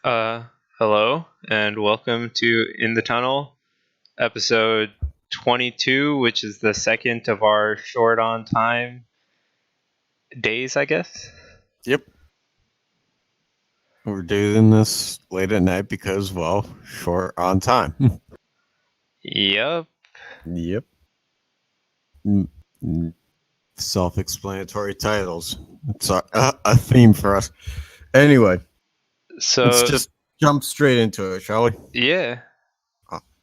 Uh, Hello and welcome to In the Tunnel, episode 22, which is the second of our short on time days, I guess. Yep. We're doing this late at night because, well, short on time. Yep. Yep. Self-explanatory titles. It's a theme for us. Anyway, let's So, just jump straight into it, shall we? yeah.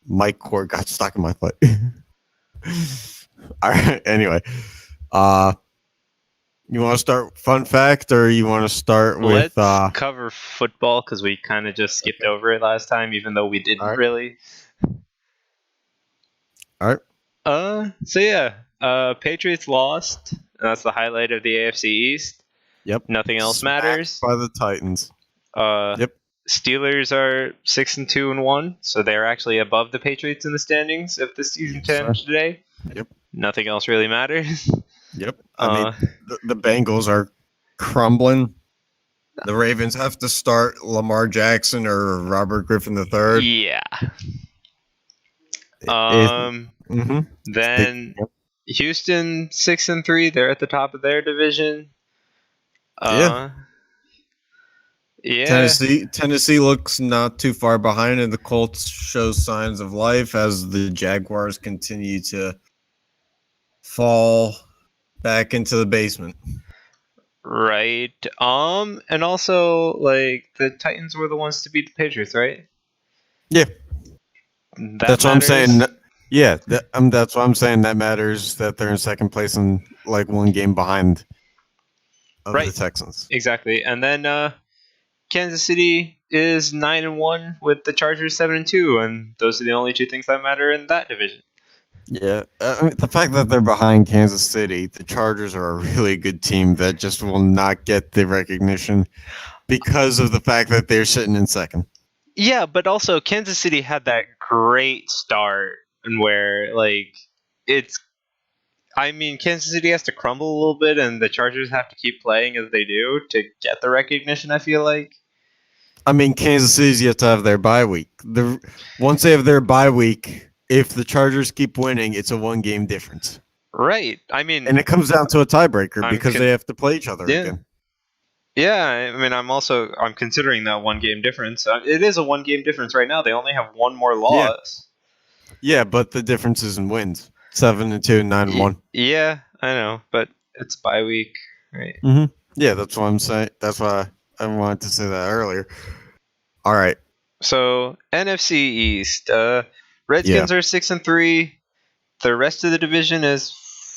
My cord got stuck in my foot. All right. Anyway, you want to start fun fact, or you want to start with? Let's cover football because we kind of just skipped over it last time, even though we didn't All right. really. All right. Patriots lost. That's the highlight of the AFC East. Yep. Nothing else Smacked matters. by the Titans. Yep. Steelers are 6-2-1, so they're actually above the Patriots in the standings if the season ends today. Yep. Nothing else really matters. Yep. I mean, the Bengals are crumbling. The Ravens have to start Lamar Jackson or Robert Griffin III. Yeah. Mm-hmm. Then Houston 6-3. They're at the top of their division. Yeah. Tennessee looks not too far behind, and the Colts show signs of life as the Jaguars continue to fall back into the basement. Right. And also, like, the Titans were the ones to beat the Patriots, right? Yeah. That's what I'm saying. Yeah, that's what I'm saying. That matters that they're in second place and like one game behind of the Texans. Exactly. And then Kansas City is 9-1 with the Chargers 7-2, and those are the only two things that matter in that division. Yeah, I mean, the fact that they're behind Kansas City, the Chargers are a really good team that just will not get the recognition because of the fact that they're sitting in second. Yeah, but also Kansas City had that great start, and where Kansas City has to crumble a little bit, and the Chargers have to keep playing as they do to get the recognition. I feel like. I mean, Kansas City's yet to have their bye week. Once they have their bye week, if the Chargers keep winning, it's a one-game difference. Right. I mean, and it comes down to a tiebreaker because they have to play each other again. Yeah, I mean, I'm considering that one-game difference. It is a one-game difference right now. They only have one more loss. Yeah, but the difference is in wins. 7-2, 9-1. Yeah, I know, but it's bye week, right? Mm-hmm. Yeah, that's what I'm saying. That's why I wanted to say that earlier. All right. So NFC East, Redskins are 6-3. The rest of the division is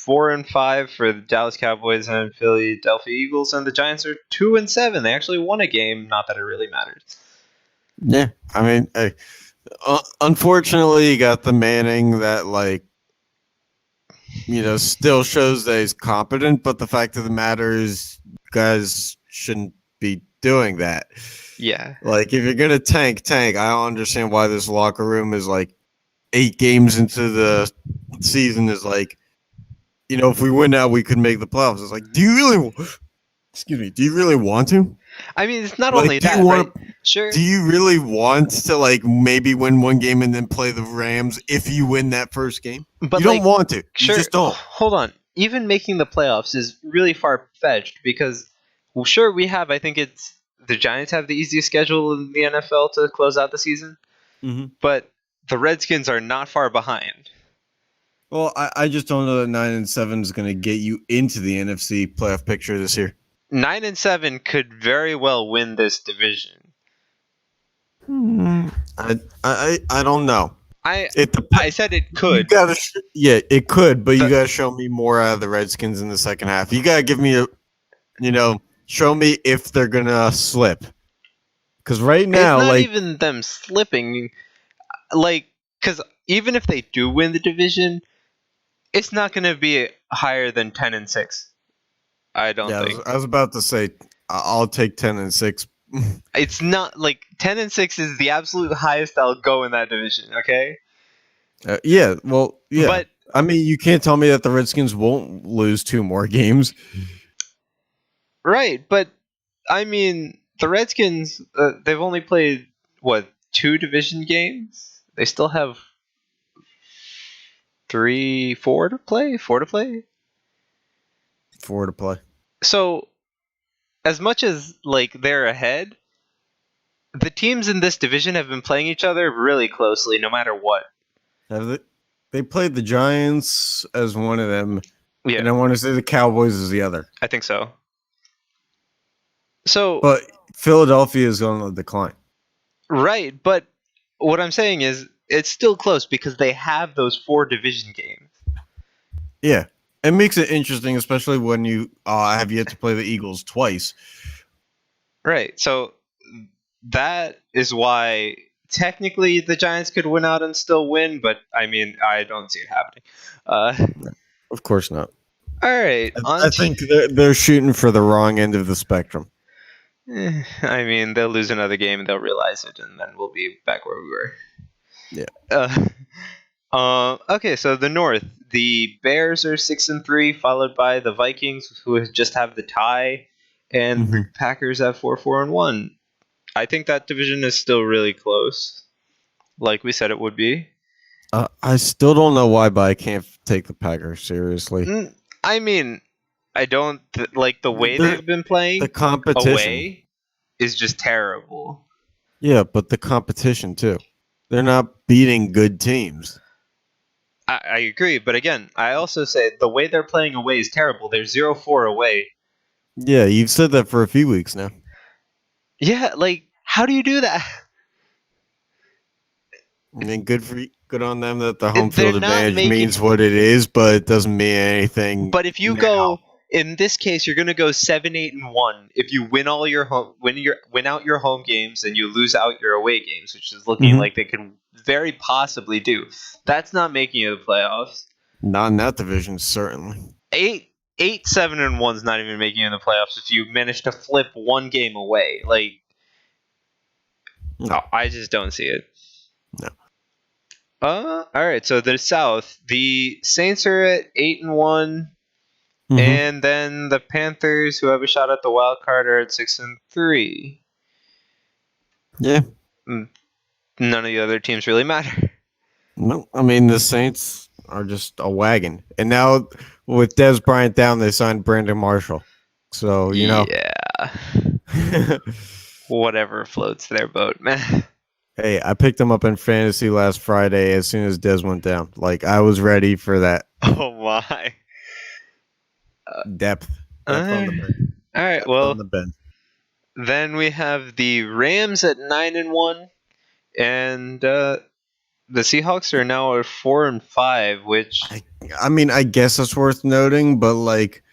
4-5 for the Dallas Cowboys and Philadelphia Eagles, and the Giants are 2-7. They actually won a game. Not that it really matters. Yeah, I mean, hey, unfortunately, you got the Manning that still shows that he's competent, but the fact of the matter is, guys shouldn't be doing that. Yeah. Like, if you're gonna tank. I don't understand why this locker room is 8 games into the season is if we win now, we could make the playoffs. It's like, do you really want to? I mean, it's not only that, right? Sure. Do you really want to maybe win one game and then play the Rams if you win that first game? But you don't want to. Sure, you just don't. Hold on. Even making the playoffs is really far-fetched because, well, sure, I think it's the Giants have the easiest schedule in the NFL to close out the season, but the Redskins are not far behind. Well, I just don't know that 9-7 is going to get you into the NFC playoff picture this year. 9-7 could very well win this division. I don't know. I said it could. It could, but you got to show me more out of the Redskins in the second half. You got to give me show me if they're going to slip. Because right now, it's not even them slipping. Because even if they do win the division, it's not going to be higher than 10-6. I don't think. I was about to say I'll take 10-6. It's not 10-6 is the absolute highest I'll go in that division. Okay. Yeah. Well. Yeah. But I mean, you can't tell me that the Redskins won't lose 2 more games. Right, but I mean, the Redskins, they've only played what 2 division games. They still have 4 to play. 4 to play. 4 to play. So, as much as like they're ahead, the teams in this division have been playing each other really closely, no matter what. Have they played the Giants as one of them? Yeah, and I want to say the Cowboys as the other. I think so. So, but Philadelphia is on the decline. Right, but what I'm saying is it's still close because they have those 4 division games. Yeah, it makes it interesting, especially when you have yet to play the Eagles twice. Right, so that is why technically the Giants could win out and still win, but I mean, I don't see it happening. Of course not. All right, I think they're shooting for the wrong end of the spectrum. I mean, they'll lose another game and they'll realize it, and then we'll be back where we were. Yeah. Okay, so the North, the Bears are 6-3, followed by the Vikings, who just have the tie, and the Packers have 4-1. I think that division is still really close, like we said it would be. I still don't know why, but I can't take the Packers seriously. I mean, I don't like the way they've been playing. The competition away is just terrible. Yeah, but the competition too. They're not beating good teams. I agree, but again, I also say the way they're playing away is terrible. They're 0-4 away. Yeah, you've said that for a few weeks now. Yeah, like how do you do that? I mean, good on them that the home field advantage means what it is, but it doesn't mean anything. But if you go, in this case, you're going to go 7-8-1 if you win all your win out your home games and you lose out your away games, which is looking like they can very possibly do. That's not making you the playoffs. Not in that division, certainly. 8-7-1 is not even making you in the playoffs if you manage to flip one game away. Like, no, I just don't see it. No. All right. So the South, the Saints are at 8-1, and then the Panthers, who have a shot at the wild card, are at 6-3. Yeah. None of the other teams really matter. No, I mean the Saints are just a wagon, and now with Dez Bryant down, they signed Brandon Marshall. So yeah, whatever floats their boat, man. Hey, I picked him up in fantasy last Friday as soon as Dez went down. Like, I was ready for that. Oh, my. Depth on the bench. All right, well, on the bench. Then we have the Rams at 9-1, and the Seahawks are now at 4-5, which... I mean, I guess that's worth noting, but, like...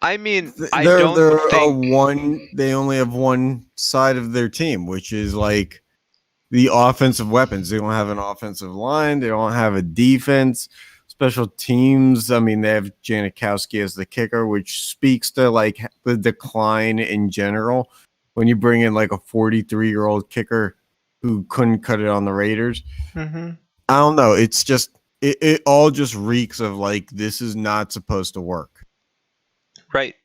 I mean, I don't think they only have one side of their team, which is like the offensive weapons. They don't have an offensive line. They don't have a defense. Special teams. I mean, they have Janikowski as the kicker, which speaks to like the decline in general. When you bring in like a 43-year-old kicker who couldn't cut it on the Raiders, I don't know. It's just it all just reeks of like this is not supposed to work. Right.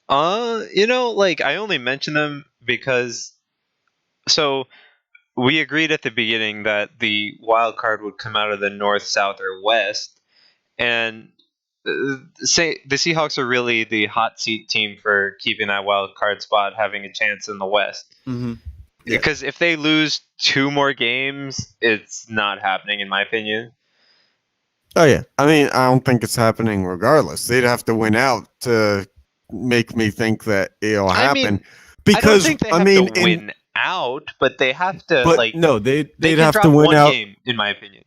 Like I only mention them because so we agreed at the beginning that the wild card would come out of the north, south, or west, and say the Seahawks are really the hot seat team for keeping that wild card spot, having a chance in the West. Because if they lose 2 more games, it's not happening, in my opinion. Oh, yeah. I mean, I don't think it's happening regardless. They'd have to win out to make me think that it'll happen. Because, I don't think they have to win out, but they have to, no, they'd have to win out. Game, in my opinion.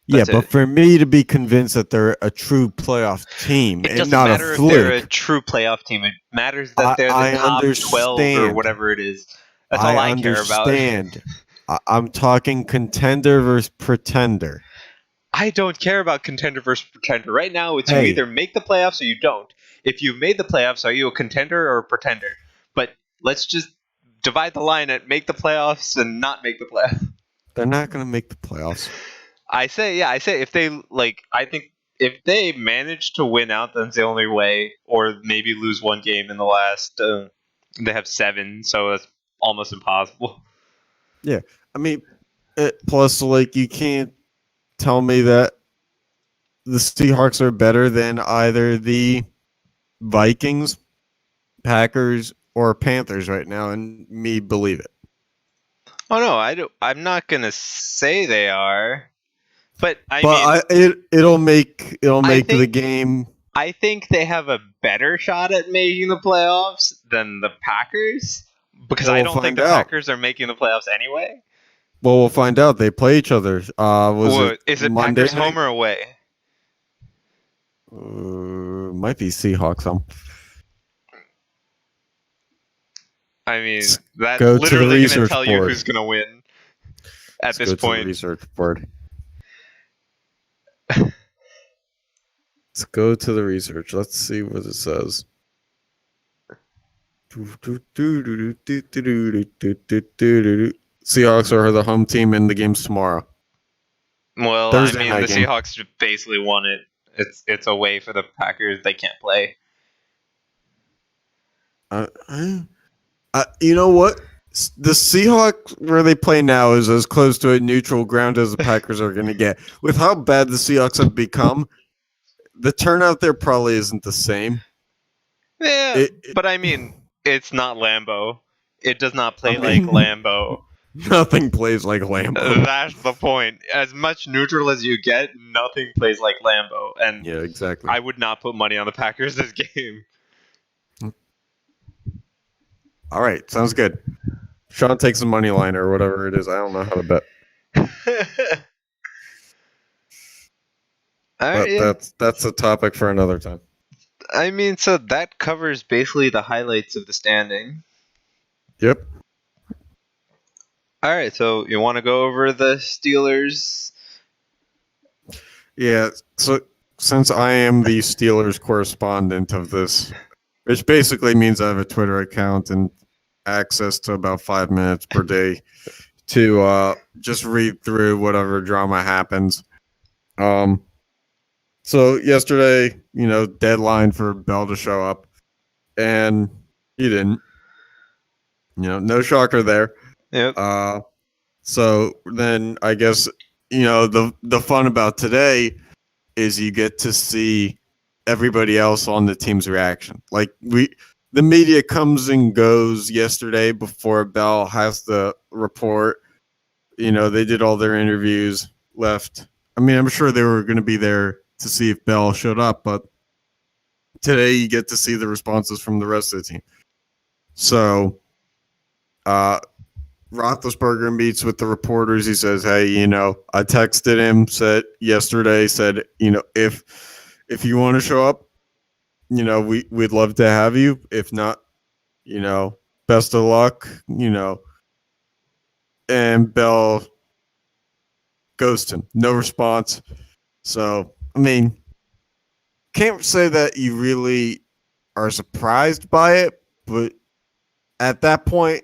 That's but for me to be convinced that they're a true playoff team and not a fluke. It doesn't matter if they're a true playoff team. It matters that they're the top 12 or whatever it is. That's all I care about. I'm talking contender versus pretender. I don't care about contender versus pretender. Right now, it's you either make the playoffs or you don't. If you've made the playoffs, are you a contender or a pretender? But let's just divide the line at make the playoffs and not make the playoffs. They're not going to make the playoffs. I say if they I think if they manage to win out, that's the only way, or maybe lose one game in the last. They have 7, so it's almost impossible. Yeah, I mean, plus, like, you can't tell me that the Seahawks are better than either the Vikings, Packers, or Panthers right now, and me believe it. Oh no, I'm not gonna say they are, but I mean, it'll make the think game. I think they have a better shot at making the playoffs than the Packers, because Well, I we'll don't think find the out. Packers are making the playoffs anyway. Well, we'll find out. They play each other. Is it Monday Packers night? home or away? Might be Seahawks. I mean, that's Go to the literally going to research tell you board. who's going to win at this Go point. to the research board. Let's go to the research. Let's see what it says. Seahawks are the home team in the games tomorrow. Well, Thursday I mean, night the game. Seahawks basically won it. It's a way for the Packers. They can't play. You know what? The Seahawks where they play now is as close to a neutral ground as the Packers are going to get. With how bad the Seahawks have become, the turnout there probably isn't the same. Yeah, but I mean, it's not Lambeau. It does not play like Lambeau. Nothing plays like Lambeau. That's the point. As much neutral as you get, nothing plays like Lambeau. And yeah, exactly. I would not put money on the Packers this game. All right, sounds good. Sean takes a money line or whatever it is. I don't know how to bet. But yeah. that's a topic for another time. I mean, so that covers basically the highlights of the standing. Yep. All right, so you want to go over the Steelers? Yeah, so since I am the Steelers correspondent of this, which basically means I have a Twitter account and access to about 5 minutes per day to just read through whatever drama happens. So yesterday, deadline for Bell to show up, and he didn't. No shocker there. Yep. So then I guess the fun about today is you get to see everybody else on the team's reaction. Like the media comes and goes yesterday before Bell has the report. They did all their interviews, left. I mean, I'm sure they were going to be there to see if Bell showed up, but today you get to see the responses from the rest of the team. So, Roethlisberger meets with the reporters. He says, "Hey, I texted him, said if you want to show up, we'd love to have you. If not, best of luck, And Bell ghosted him. No response. So, I mean, can't say that you really are surprised by it, but at that point,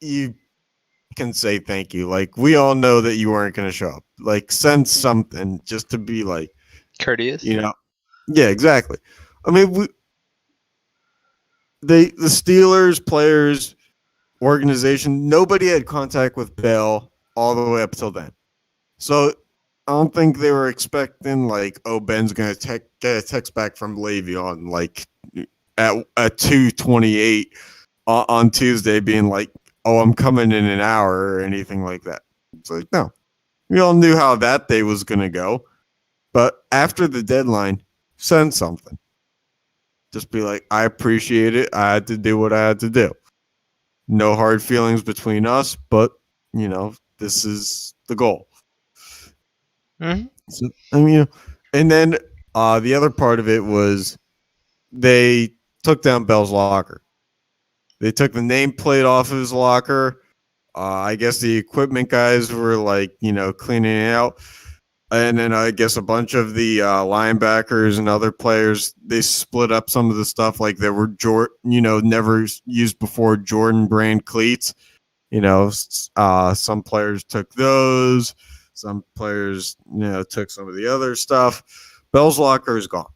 you can say thank you. Like, we all know that you weren't going to show up. Like, send something just to be like courteous. Yeah, exactly. I mean, the Steelers players organization, nobody had contact with Bell all the way up till then. So I don't think they were expecting Ben's going to get a text back from Le'Veon at 2:28 on Tuesday, being like, "Oh, I'm coming in an hour" or anything like that. It's like, no, we all knew how that day was going to go. But after the deadline, send something. Just be like, I appreciate it. I had to do what I had to do. No hard feelings between us, but, this is the goal. Mm-hmm. So, I mean, and then the other part of it was they took down Bell's locker. They took the nameplate off of his locker. I guess the equipment guys were cleaning it out. And then I guess a bunch of the linebackers and other players, they split up some of the stuff. Like there were never used before Jordan brand cleats. Some players took those. Some players, took some of the other stuff. Bell's locker is gone.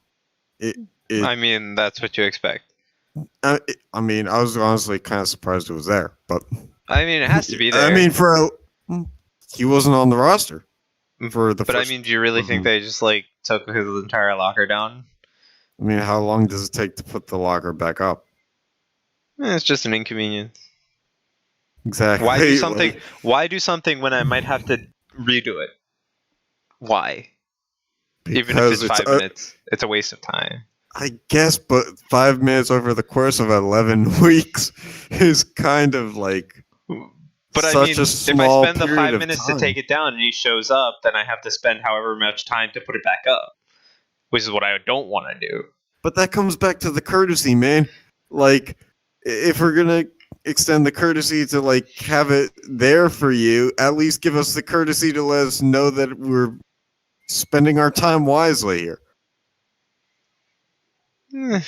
It I mean, that's what you expect. I mean, I was honestly kind of surprised it was there, but I mean, it has to be there. I mean, he wasn't on the roster for the. But I mean, do you really think they just like took his entire locker down? I mean, how long does it take to put the locker back up? It's just an inconvenience. Exactly. Why do something? Why do something when I might have to redo it? Why? Even if it's 5 minutes, it's a waste of time. I guess, but 5 minutes over the course of 11 weeks is kind of like. But I mean, if I spend the 5 minutes to take it down and he shows up, then I have to spend however much time to put it back up, which is what I don't want to do. But that comes back to the courtesy, man. Like, if we're gonna extend the courtesy to like have it there for you, at least give us the courtesy to let us know that we're spending our time wisely here. I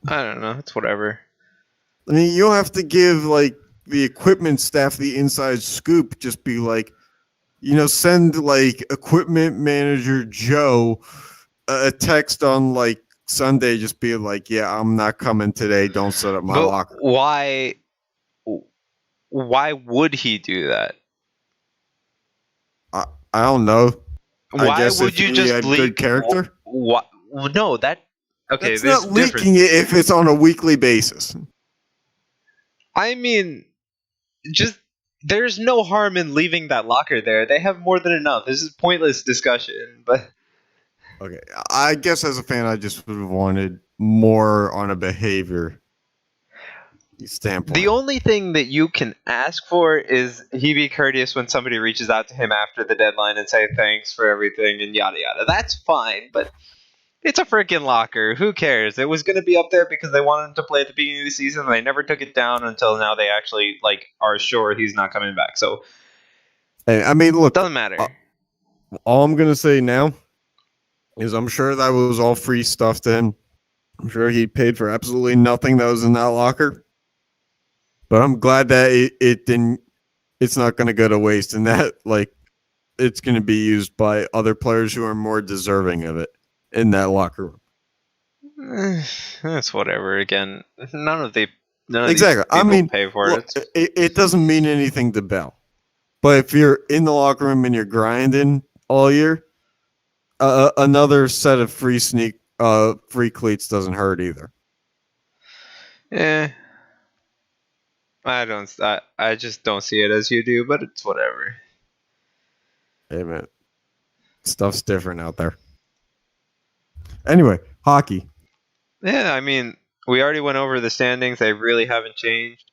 don't know. It's whatever. I mean, you don't have to give like the equipment staff the inside scoop. Just be like, send like equipment manager Joe a text on like Sunday, just be like, yeah, I'm not coming today. Don't set up my locker. Why would he do that? I don't know. Why would you just leak good character? No, that okay. It's not leaking it if it's on a weekly basis. I mean, just there's no harm in leaving that locker there. They have more than enough. This is pointless discussion, but. Okay, I guess as a fan, I just would have wanted more on a behavior standpoint. The only thing that you can ask for is he be courteous when somebody reaches out to him after the deadline and say thanks for everything and yada yada. That's fine, but it's a freaking locker. Who cares? It was going to be up there because they wanted him to play at the beginning of the season. And they never took it down until now. They actually are sure he's not coming back. So, hey, I mean, look, doesn't matter. All I'm going to say now is I'm sure that was all free stuff to him. I'm sure he paid for absolutely nothing that was in that locker. But I'm glad that it didn't. It's not going to go to waste, and that it's going to be used by other players who are more deserving of it in that locker room. That's whatever. Again, none of these people pay for it. It doesn't mean anything to Bell. But if you're in the locker room and you're grinding all year, another set of free cleats doesn't hurt either. Yeah. I just don't see it as you do, but it's whatever. Hey man, stuff's different out there. Anyway, hockey. Yeah, I mean, we already went over the standings. They really haven't changed.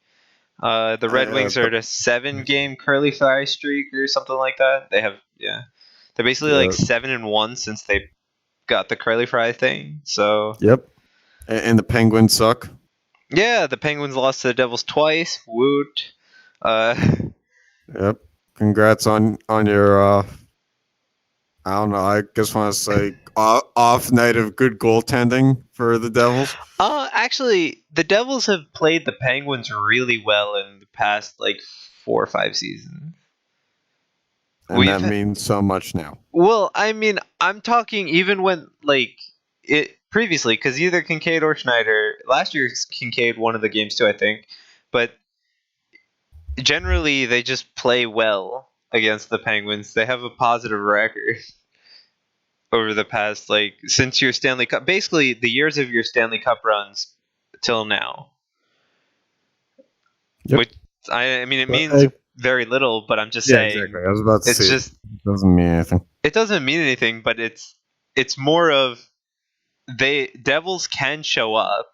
The Red Wings are at a 7-game curly fry streak or something like that. They're basically 7-1 since they got the curly fry thing. So yep, and the Penguins suck. Yeah, the Penguins lost to the Devils twice. Woot. Yep. Congrats on your I don't know, I just want to say off night of good goaltending for the Devils. Actually, the Devils have played the Penguins really well in the past 4 or 5 seasons. And that means so much now. Well, I mean, I'm talking even when it previously, because either Kincaid or Schneider, last year Kincaid won of the games too, I think, but generally they just play well against the Penguins. They have a positive record over the past, since your Stanley Cup, basically the years of your Stanley Cup runs till now. Yep. Which, I mean, it means very little, but I'm just saying. Exactly. I was about to say, just it doesn't mean anything. It doesn't mean anything, but it's more of Devils can show up.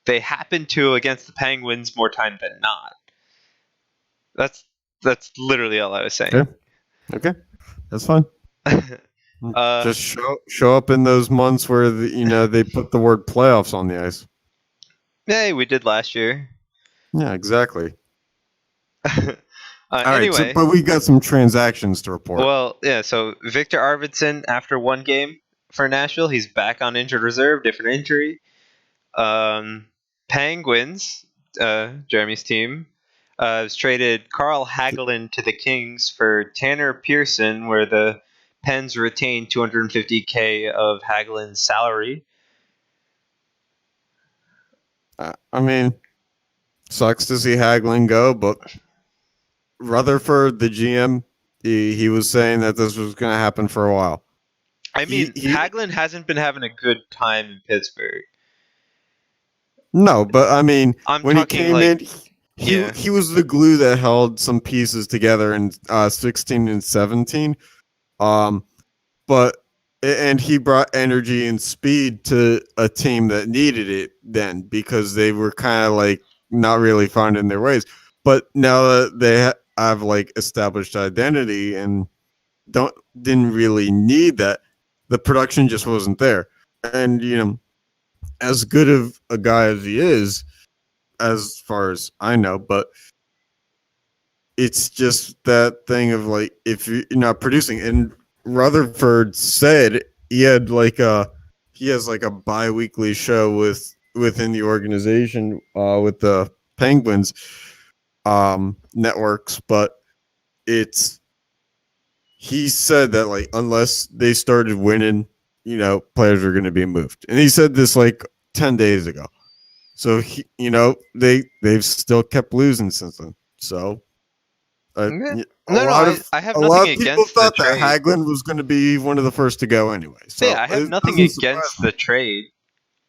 They happen to against the Penguins more time than not. That's literally all I was saying. Okay. That's fine. Just show up in those months where they put the word playoffs on the ice. Yeah, we did last year. Yeah, exactly. Anyway, right, but we got some transactions to report. Well, yeah. So Victor Arvidsson, after 1 game for Nashville, he's back on injured reserve, different injury. Penguins, Jeremy's team, has traded Carl Hagelin to the Kings for Tanner Pearson, where the Pens retain $250K of Hagelin's salary. I mean, sucks to see Hagelin go, but Rutherford, the GM, he was saying that this was going to happen for a while. I mean, Hagelin hasn't been having a good time in Pittsburgh. No, but I mean, when he came in, yeah. he was the glue that held some pieces together in 16 and 17. But and he brought energy and speed to a team that needed it then because they were kind of like not really finding their ways. But now that they have like established identity and didn't really need that, the production just wasn't there. And you know, as good of a guy as he is, as far as I know, but it's just that thing of like if you're not producing. And Rutherford said he has like a bi-weekly show within the organization with the Penguins networks, but he said that like unless they started winning, you know, players are going to be moved. And he said this like 10 days ago. So they've still kept losing since then. So I have nothing against people thought that Hagelin was going to be one of the first to go anyway. So yeah, I have nothing against the trade,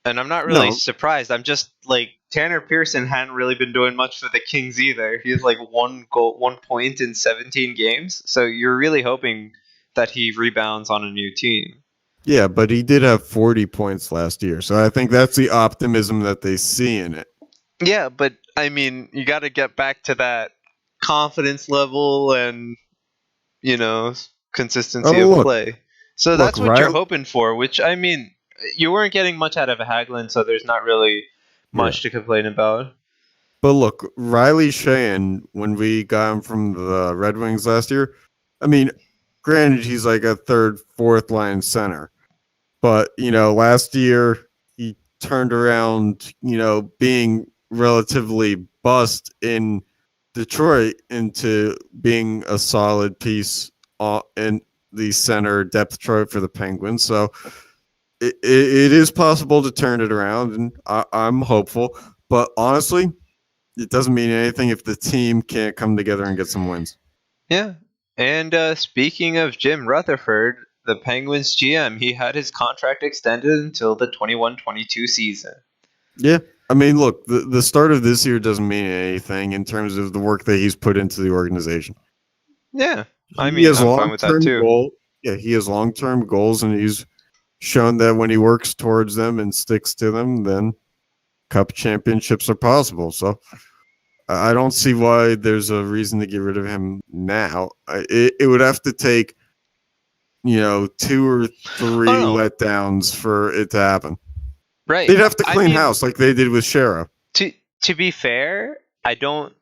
and I'm not really surprised. I'm just like Tanner Pearson hadn't really been doing much for the Kings either. He has like 1 point in 17 games. So you're really hoping that he rebounds on a new team. Yeah, but he did have 40 points last year, so I think that's the optimism that they see in it. Yeah, but I mean, you got to get back to that confidence level and, you know, consistency of play. So that's what you're hoping for, which, I mean, you weren't getting much out of Hagelin, so there's not really much to complain about. But look, Riley Sheahan, when we got him from the Red Wings last year, I mean, granted, he's like a third, fourth line center. But, you know, last year he turned around, you know, being relatively bust in Detroit into being a solid piece in the center depth chart for the Penguins. So it is possible to turn it around, and I'm hopeful. But honestly, it doesn't mean anything if the team can't come together and get some wins. Yeah. And speaking of Jim Rutherford, the Penguins GM, he had his contract extended until the 21-22 season. Yeah. I mean, look, the start of this year doesn't mean anything in terms of the work that he's put into the organization. Yeah. I mean, I'm fine with that too. He has long-term goals, and he's shown that when he works towards them and sticks to them, then cup championships are possible. So I don't see why there's a reason to get rid of him now. It would have to take, you know, 2 or 3 letdowns for it to happen. Right. They'd have to clean house like they did with Shara. To be fair, I don't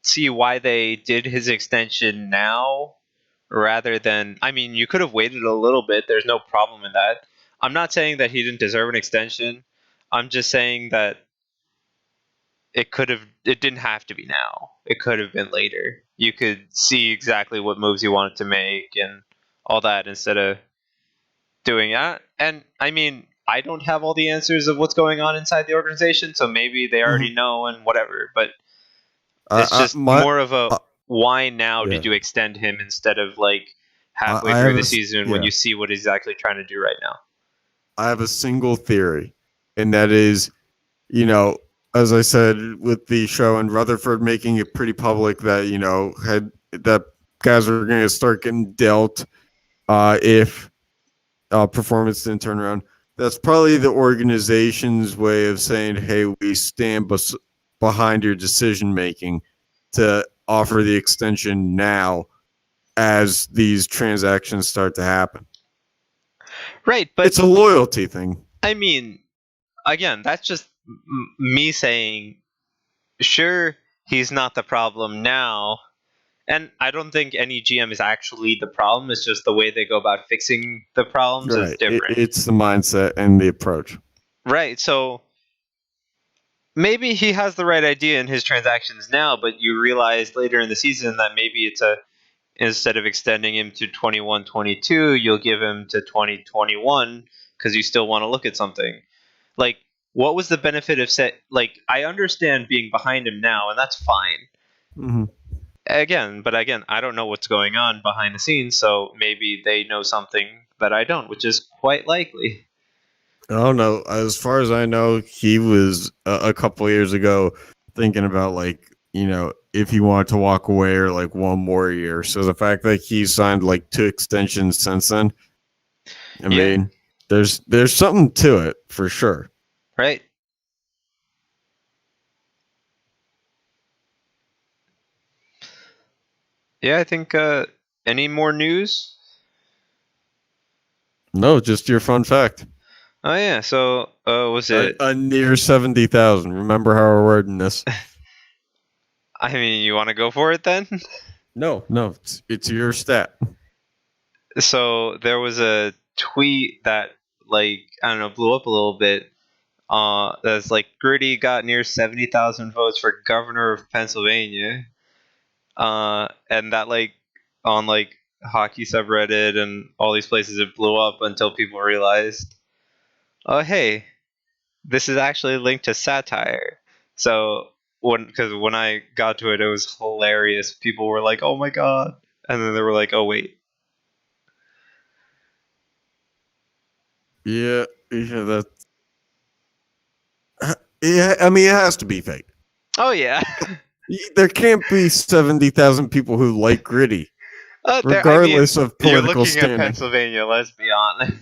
see why they did his extension now rather than, I mean, you could have waited a little bit. There's no problem in that. I'm not saying that he didn't deserve an extension. I'm just saying that it didn't have to be now. It could have been later. You could see exactly what moves you wanted to make and all that instead of doing that. And I mean, I don't have all the answers of what's going on inside the organization, so maybe they already know and whatever. But it's just more of a why now did you extend him instead of like halfway through the season when you see what he's actually trying to do right now? I have a single theory, and that is, you know, as I said with the show and Rutherford making it pretty public that, you know, that guys are going to start getting dealt if performance didn't turn around. That's probably the organization's way of saying, hey, we stand behind your decision making to offer the extension now as these transactions start to happen. Right, but it's a loyalty thing. I mean, again, that's just me saying, sure, he's not the problem now. And I don't think any GM is actually the problem. It's just the way they go about fixing the problems is different. It's the mindset and the approach. Right. So maybe he has the right idea in his transactions now, but you realize later in the season that maybe instead of extending him to 21-22, you'll give him to 2021 because you still want to look at something. Like, what was the benefit of like, I understand being behind him now, and that's fine. Mm-hmm. Again, I don't know what's going on behind the scenes, so maybe they know something that I don't, which is quite likely. I don't know. As far as I know, he was a couple years ago thinking about, like, you know, if he wanted to walk away or like one more year. So the fact that he signed like 2 extensions since then, I mean, there's something to it for sure. Right. Yeah, I think any more news? No, just your fun fact. Oh yeah, so was it a near 70,000? Remember how we're wording this? I mean, you want to go for it then? No, it's your stat. So there was a tweet that, like, I don't know, blew up a little bit. That's like, Gritty got near 70,000 votes for governor of Pennsylvania. And that, like, on like hockey subreddit and all these places, it blew up until people realized, oh hey, this is actually linked to satire. So because when I got to it, it was hilarious. People were like, "Oh my god," and then they were like, "Oh wait." Yeah, that. Yeah, I mean, it has to be fake. Oh yeah. There can't be 70,000 people who like Gritty, regardless of political you're looking standing. at Pennsylvania. Let's be honest.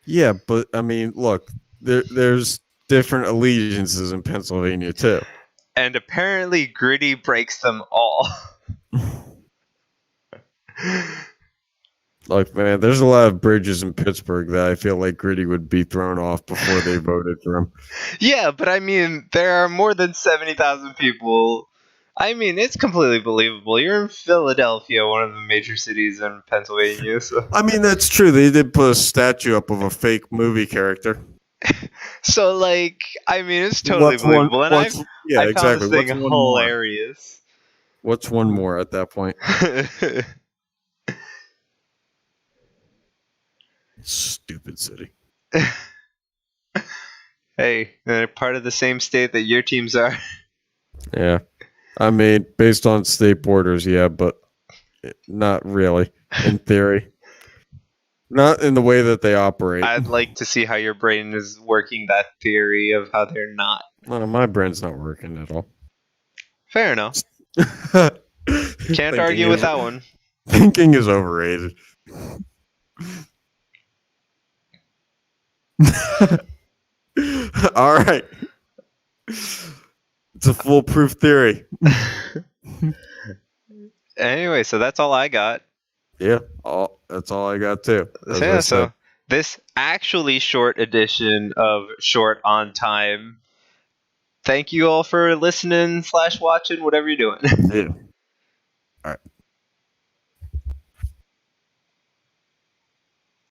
Yeah, but I mean, look, there's different allegiances in Pennsylvania too. And apparently, Gritty breaks them all. Look, man, there's a lot of bridges in Pittsburgh that I feel like Gritty would be thrown off before they voted for him. Yeah, but I mean, there are more than 70,000 people. I mean, it's completely believable. You're in Philadelphia, one of the major cities in Pennsylvania. So. I mean, that's true. They did put a statue up of a fake movie character. So, like, I mean, it's totally believable. And I found this thing hilarious. What's one more at that point? Stupid city. Hey, they're part of the same state that your teams are. Yeah. I mean, based on state borders, yeah, but not really, in theory. Not in the way that they operate. I'd like to see how your brain is working that theory of how they're not. Well, my brain's not working at all. Fair enough. Can't argue with that one. Thinking is overrated. All right. It's a foolproof theory. Anyway, so that's all I got. Yeah, that's all I got too. Yeah, so this actually short edition of Short on Time. Thank you all for listening / watching, whatever you're doing. Yeah. All right.